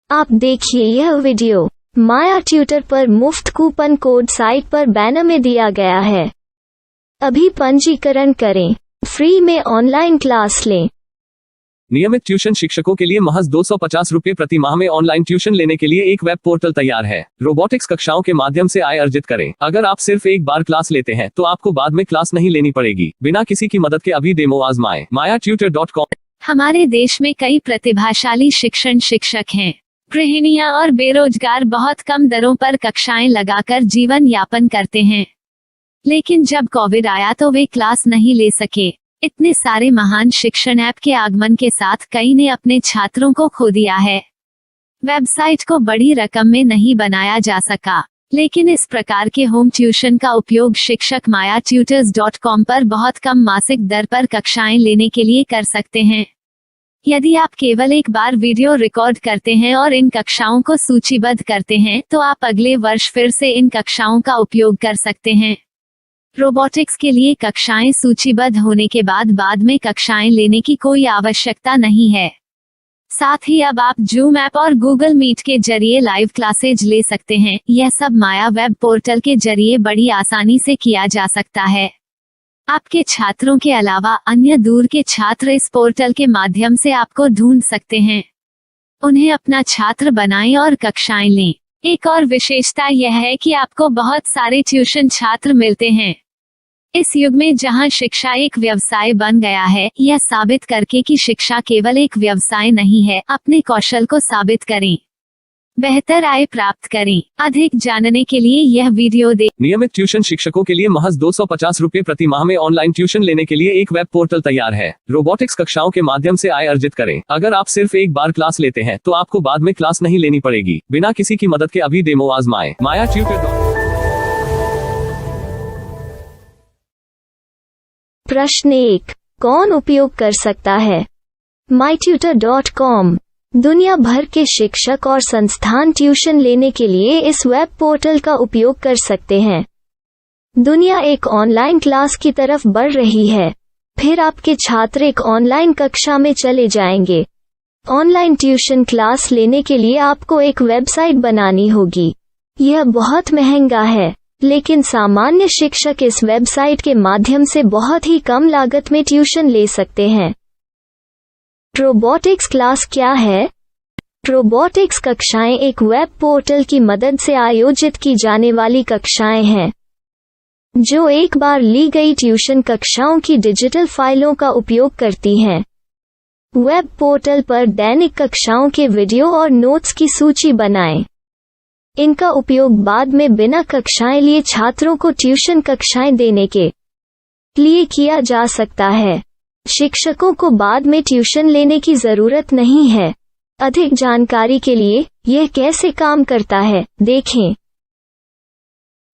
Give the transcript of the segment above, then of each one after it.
आप देखिए यह वीडियो माया ट्यूटर पर मुफ्त कूपन कोड साइट पर बैनर में दिया गया है। अभी पंजीकरण करें, फ्री में ऑनलाइन क्लास लें। नियमित ट्यूशन शिक्षकों के लिए महज 250 रुपये प्रति माह में ऑनलाइन ट्यूशन लेने के लिए एक वेब पोर्टल तैयार है। रोबोटिक्स कक्षाओं के माध्यम से आय अर्जित करें। अगर आप सिर्फ एक बार क्लास लेते हैं तो आपको बाद में क्लास नहीं लेनी पड़ेगी। बिना किसी की मदद के अभी डेमो आजमाएं। mayatutor.com। हमारे देश में कई प्रतिभाशाली शिक्षक हैं। गृहिणियां और बेरोजगार बहुत कम दरों पर कक्षाएं लगाकर जीवन यापन करते हैं, लेकिन जब कोविड आया तो वे क्लास नहीं ले सके। इतने सारे महान शिक्षण ऐप के आगमन के साथ कई ने अपने छात्रों को खो दिया है। वेबसाइट को बड़ी रकम में नहीं बनाया जा सका, लेकिन इस प्रकार के होम ट्यूशन का उपयोग शिक्षक mayatutors.com पर बहुत कम मासिक दर पर कक्षाएं लेने के लिए कर सकते हैं। यदि आप केवल एक बार वीडियो रिकॉर्ड करते हैं और इन कक्षाओं को सूचीबद्ध करते हैं तो आप अगले वर्ष फिर से इन कक्षाओं का उपयोग कर सकते हैं। रोबोटिक्स के लिए कक्षाएं सूचीबद्ध होने के बाद में कक्षाएं लेने की कोई आवश्यकता नहीं है। साथ ही अब आप जूम ऐप और गूगल मीट के जरिए लाइव क्लासेज ले सकते हैं। यह सब माया वेब पोर्टल के जरिए बड़ी आसानी से किया जा सकता है। आपके छात्रों के अलावा अन्य दूर के छात्र इस पोर्टल के माध्यम से आपको ढूंढ सकते हैं। उन्हें अपना छात्र बनाएं और कक्षाएं लें। एक और विशेषता यह है कि आपको बहुत सारे ट्यूशन छात्र मिलते हैं। इस युग में जहां शिक्षा एक व्यवसाय बन गया है, यह साबित करके कि शिक्षा केवल एक व्यवसाय नहीं है, अपने कौशल को साबित करें, बेहतर आय प्राप्त करें। अधिक जानने के लिए यह वीडियो देखें। नियमित ट्यूशन शिक्षकों के लिए महज 250 रुपये प्रति माह में ऑनलाइन ट्यूशन लेने के लिए एक वेब पोर्टल तैयार है। रोबोटिक्स कक्षाओं के माध्यम से आय अर्जित करें। अगर आप सिर्फ एक बार क्लास लेते हैं तो आपको बाद में क्लास नहीं लेनी पड़ेगी। बिना किसी की मदद के अभी डेमो आजमाएं। mayatutor.com। प्रश्न 1, कौन उपयोग कर सकता है? mytutor.com दुनिया भर के शिक्षक और संस्थान ट्यूशन लेने के लिए इस वेब पोर्टल का उपयोग कर सकते हैं। दुनिया एक ऑनलाइन क्लास की तरफ बढ़ रही है। फिर आपके छात्र एक ऑनलाइन कक्षा में चले जाएंगे। ऑनलाइन ट्यूशन क्लास लेने के लिए आपको एक वेबसाइट बनानी होगी। यह बहुत महंगा है, लेकिन सामान्य शिक्षक इस वेबसाइट के माध्यम से बहुत ही कम लागत में ट्यूशन ले सकते हैं। रोबोटिक्स क्लास क्या है? रोबोटिक्स कक्षाएं एक वेब पोर्टल की मदद से आयोजित की जाने वाली कक्षाएं हैं, जो एक बार ली गई ट्यूशन कक्षाओं की डिजिटल फाइलों का उपयोग करती हैं। वेब पोर्टल पर दैनिक कक्षाओं के वीडियो और नोट्स की सूची बनाएं। इनका उपयोग बाद में बिना कक्षाएं लिए छात्रों को ट्यूशन कक्षाएं देने के लिए किया जा सकता है। शिक्षकों को बाद में ट्यूशन लेने की जरूरत नहीं है। अधिक जानकारी के लिए यह कैसे काम करता है, देखें।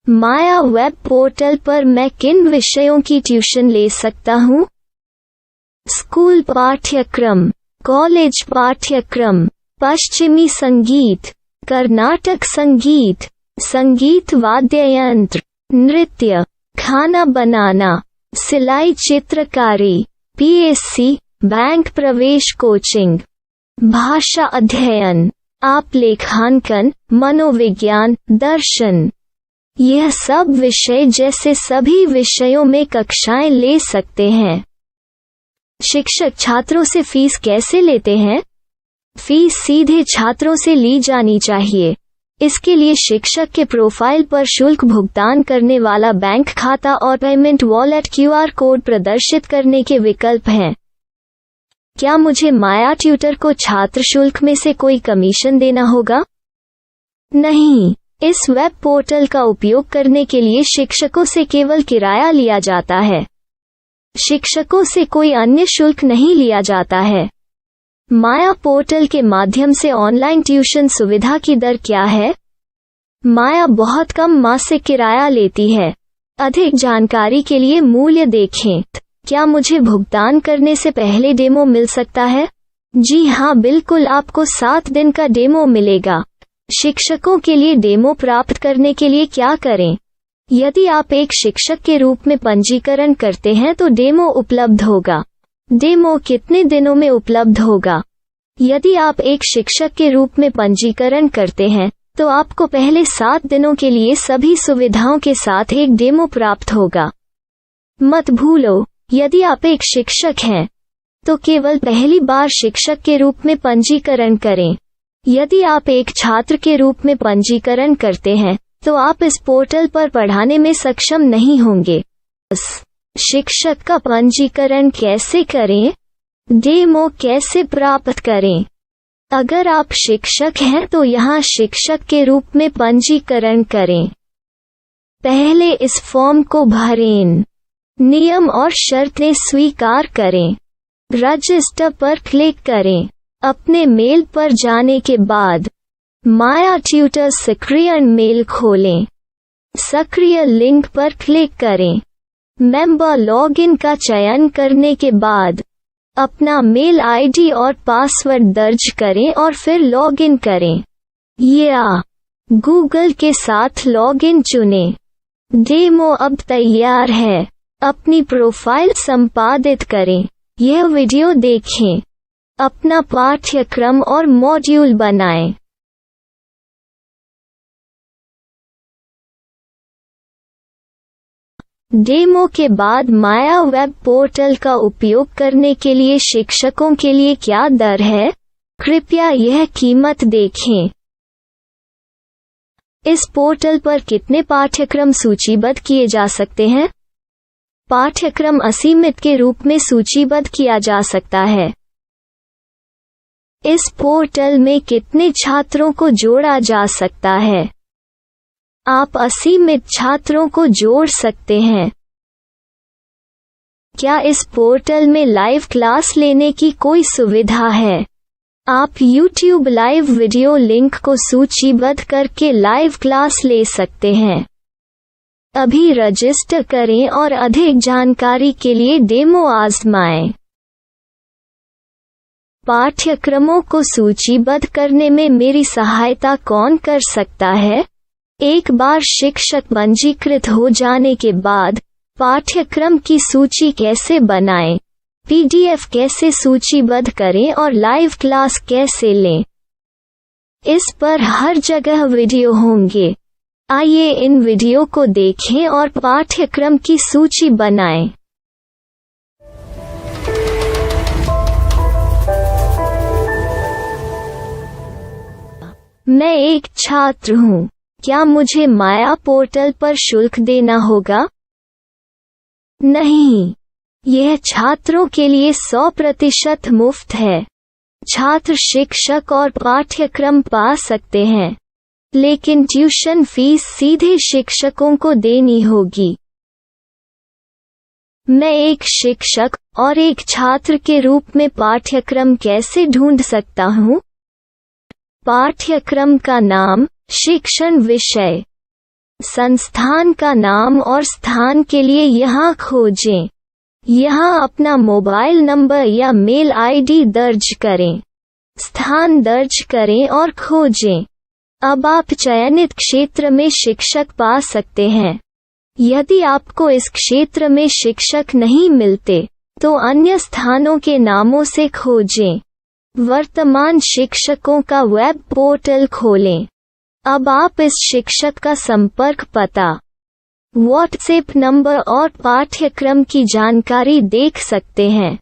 माया वेब पोर्टल पर मैं किन विषयों की ट्यूशन ले सकता हूँ? स्कूल पाठ्यक्रम, कॉलेज पाठ्यक्रम, पश्चिमी संगीत, कर्नाटक संगीत, संगीत वाद्य यंत्र, नृत्य, खाना बनाना, सिलाई चित्रकारी, पीएससी, बैंक प्रवेश कोचिंग, भाषा अध्ययन, आप लेखांकन, मनोविज्ञान, दर्शन। यह सब विषय जैसे सभी विषयों में कक्षाएं ले सकते हैं। शिक्षक छात्रों से फीस कैसे लेते हैं? फीस सीधे छात्रों से ली जानी चाहिए। इसके लिए शिक्षक के प्रोफाइल पर शुल्क भुगतान करने वाला बैंक खाता और पेमेंट वॉलेट क्यूआर कोड प्रदर्शित करने के विकल्प हैं। क्या मुझे माया ट्यूटर को छात्र शुल्क में से कोई कमीशन देना होगा? नहीं, इस वेब पोर्टल का उपयोग करने के लिए शिक्षकों से केवल किराया लिया जाता है। शिक्षकों से कोई अन्य शुल्क नहीं लिया जाता है। माया पोर्टल के माध्यम से ऑनलाइन ट्यूशन सुविधा की दर क्या है? माया बहुत कम मासिक किराया लेती है। अधिक जानकारी के लिए मूल्य देखें। क्या मुझे भुगतान करने से पहले डेमो मिल सकता है? जी हाँ, बिल्कुल, आपको 7 दिन का डेमो मिलेगा। शिक्षकों के लिए डेमो प्राप्त करने के लिए क्या करें? यदि आप एक शिक्षक के रूप में पंजीकरण करते हैं तो डेमो उपलब्ध होगा। डेमो कितने दिनों में उपलब्ध होगा? यदि आप एक शिक्षक के रूप में पंजीकरण करते हैं तो आपको पहले 7 दिनों के लिए सभी सुविधाओं के साथ एक डेमो प्राप्त होगा। मत भूलो, यदि आप एक शिक्षक हैं तो केवल पहली बार शिक्षक के रूप में पंजीकरण करें। यदि आप एक छात्र के रूप में पंजीकरण करते हैं तो आप इस पोर्टल पर पढ़ाने में सक्षम नहीं होंगे। शिक्षक का पंजीकरण कैसे करें? डेमो कैसे प्राप्त करें? अगर आप शिक्षक हैं तो यहाँ शिक्षक के रूप में पंजीकरण करें। पहले इस फॉर्म को भरें। नियम और शर्तें स्वीकार करें। रजिस्टर पर क्लिक करें। अपने मेल पर जाने के बाद माया ट्यूटर सक्रिय मेल खोलें। सक्रिय लिंक पर क्लिक करें। मेंबर लॉगिन का चयन करने के बाद अपना मेल आईडी और पासवर्ड दर्ज करें और फिर लॉगिन करें या गूगल के साथ लॉगिन चुनें। डेमो अब तैयार है। अपनी प्रोफाइल संपादित करें। यह वीडियो देखें। अपना पाठ्यक्रम और मॉड्यूल बनाएं। डेमो के बाद माया वेब पोर्टल का उपयोग करने के लिए शिक्षकों के लिए क्या दर है? कृपया यह कीमत देखें। इस पोर्टल पर कितने पाठ्यक्रम सूचीबद्ध किए जा सकते हैं? पाठ्यक्रम असीमित के रूप में सूचीबद्ध किया जा सकता है। इस पोर्टल में कितने छात्रों को जोड़ा जा सकता है? आप असीमित छात्रों को जोड़ सकते हैं। क्या इस पोर्टल में लाइव क्लास लेने की कोई सुविधा है? आप YouTube लाइव वीडियो लिंक को सूचीबद्ध करके लाइव क्लास ले सकते हैं। अभी रजिस्टर करें और अधिक जानकारी के लिए डेमो आजमाएं। पाठ्यक्रमों को सूचीबद्ध करने में मेरी सहायता कौन कर सकता है? एक बार शिक्षक पंजीकृत हो जाने के बाद पाठ्यक्रम की सूची कैसे बनाएं, PDF कैसे सूचीबद्ध करें और लाइव क्लास कैसे लें, इस पर हर जगह वीडियो होंगे। आइए इन वीडियो को देखें और पाठ्यक्रम की सूची बनाएं। मैं एक छात्र हूँ। क्या मुझे माया पोर्टल पर शुल्क देना होगा? नहीं, यह छात्रों के लिए 100% मुफ्त है। छात्र शिक्षक और पाठ्यक्रम पा सकते हैं, लेकिन ट्यूशन फीस सीधे शिक्षकों को देनी होगी। मैं एक शिक्षक और एक छात्र के रूप में पाठ्यक्रम कैसे ढूंढ सकता हूँ? पाठ्यक्रम का नाम, शिक्षण विषय, संस्थान का नाम और स्थान के लिए यहाँ खोजें। यहाँ अपना मोबाइल नंबर या मेल आईडी दर्ज करें। स्थान दर्ज करें और खोजें। अब आप चयनित क्षेत्र में शिक्षक पा सकते हैं। यदि आपको इस क्षेत्र में शिक्षक नहीं मिलते तो अन्य स्थानों के नामों से खोजें। वर्तमान शिक्षकों का वेब पोर्टल खोलें। अब आप इस शिक्षक का संपर्क पता, व्हाट्सएप नंबर और पाठ्यक्रम की जानकारी देख सकते हैं।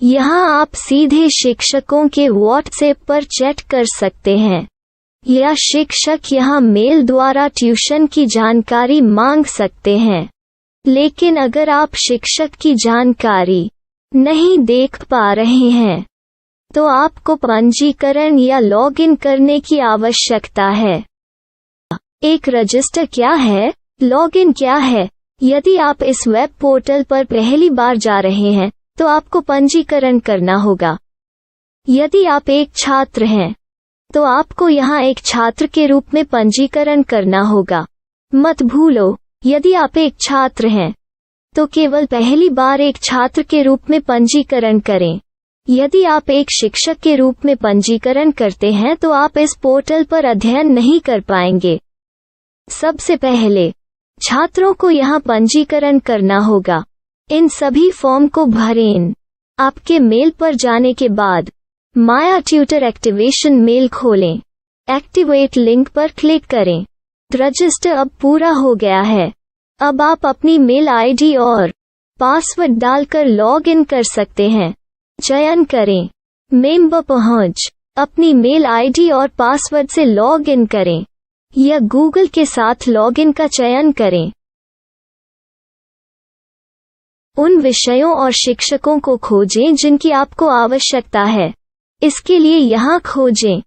यहाँ आप सीधे शिक्षकों के व्हाट्सएप पर चैट कर सकते हैं या शिक्षक यहाँ मेल द्वारा ट्यूशन की जानकारी मांग सकते हैं। लेकिन अगर आप शिक्षक की जानकारी नहीं देख पा रहे हैं तो आपको पंजीकरण या लॉगिन करने की आवश्यकता है। एक रजिस्टर क्या है? लॉगिन क्या है? यदि आप इस वेब पोर्टल पर पहली बार जा रहे हैं तो आपको पंजीकरण करना होगा। यदि आप एक छात्र हैं तो आपको यहाँ एक छात्र के रूप में पंजीकरण करना होगा। मत भूलो, यदि आप एक छात्र हैं तो केवल पहली बार एक छात्र के रूप में पंजीकरण करें। यदि आप एक शिक्षक के रूप में पंजीकरण करते हैं तो आप इस पोर्टल पर अध्ययन नहीं कर पाएंगे। सबसे पहले छात्रों को यहाँ पंजीकरण करना होगा। इन सभी फॉर्म को भरें। आपके मेल पर जाने के बाद माया ट्यूटर एक्टिवेशन मेल खोलें। एक्टिवेट लिंक पर क्लिक करें। रजिस्टर अब पूरा हो गया है। अब आप अपनी मेल आईडी और पासवर्ड डालकर लॉग इन कर सकते हैं। चयन करें मेंबर पहुंच। अपनी मेल आईडी और पासवर्ड से लॉग इन करें या गूगल के साथ लॉग इन का चयन करें। उन विषयों और शिक्षकों को खोजें जिनकी आपको आवश्यकता है। इसके लिए यहाँ खोजें।